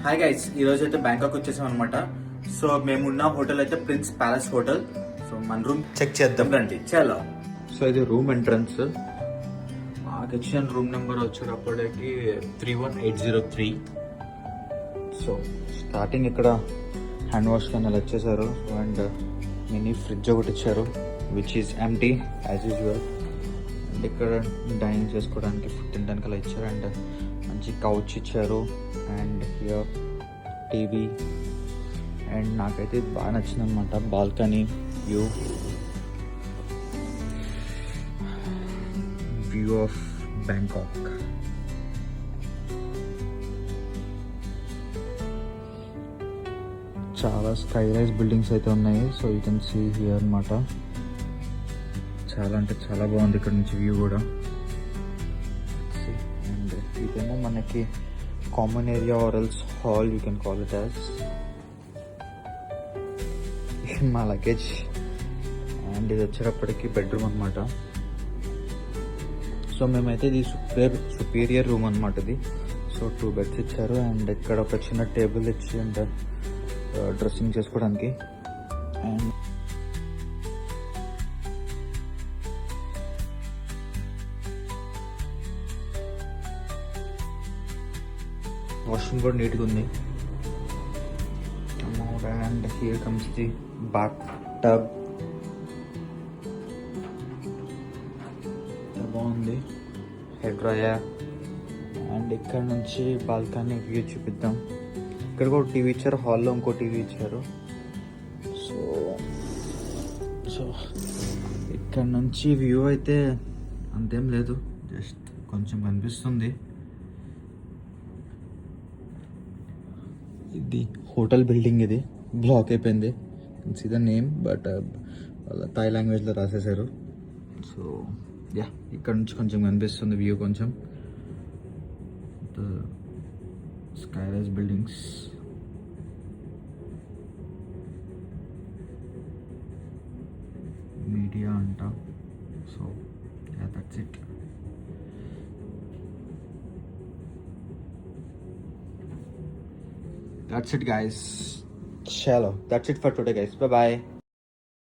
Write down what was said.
Hi guys, ఈ రోజు అయితే బ్యాంకాక్ వచ్చేసాం అనమాట. సో మేమున్న హోటల్ అయితే ప్రిన్స్ ప్యాలెస్ హోటల్. సో మన రూమ్ చెక్ చేద్దాం రండి. చాలా సో ఇది రూమ్ ఎంట్రన్స్. మాకు ఇచ్చిన రూమ్ నెంబర్ వచ్చేటప్పటికి 31803. సో స్టార్టింగ్ ఇక్కడ హ్యాండ్ వాష్ కానీ అలా వచ్చేసారు. అండ్ మినీ ఫ్రిడ్జ్ ఒకటి ఇచ్చారు which is empty as usual. And ఇక్కడ డైనింగ్ చేసుకోవడానికి ఫుడ్ తినడానికి అలా ఇచ్చారు. అండ్ మంచి కౌచ్ ఇచ్చారు. And here TV. అండ్ నాకైతే ఇది బాగా నచ్చింది అనమాట. Balcony view of Bangkok. చాలా స్కై రైజ్ బిల్డింగ్స్ అయితే ఉన్నాయి. So you can see here అనమాట. చాలా అంటే చాలా బాగుంది ఇక్కడ నుంచి వ్యూ కూడా. అండ్ ఇదేమో మనకి common area or else hall, you can call it as. మా లగేజ్. అండ్ ఇది వచ్చేటప్పటికి బెడ్రూమ్ అనమాట. సో మేమైతే ఇది సుపీరియర్ రూమ్ అనమాట ఇది. సో 2 బెడ్స్ ఇచ్చారు. అండ్ ఇక్కడ ఒక చిన్న టేబుల్ ఇచ్చి అండ్ డ్రెస్సింగ్ చేసుకోవడానికి. అండ్ వాష్రూమ్ కూడా నీట్గా ఉంది. And here comes the bath tub. బాగుంది. Hair dryer. అండ్ ఇక్కడ నుంచి బాల్కనీ వ్యూ చూపిద్దాం. ఇక్కడ కూడా టీవీ ఇచ్చారు. హాల్లో ఇంకో టీవీ ఇచ్చారు. సో సో ఇక్కడ నుంచి వ్యూ అయితే అంతేం లేదు, జస్ట్ కొంచెం కనిపిస్తుంది. ఇది హోటల్ బిల్డింగ్. ఇది బ్లాక్ అయిపోయింది. See the name but Thai లాంగ్వేజ్లో రాసేసారు. సో యా, ఇక్కడ నుంచి కొంచెం కనిపిస్తుంది వ్యూ. కొంచెం స్కై రైజ్ బిల్డింగ్స్. మీడియా అంట. So yeah, that's it. That's it guys. Shallow. That's it for today guys. Bye bye.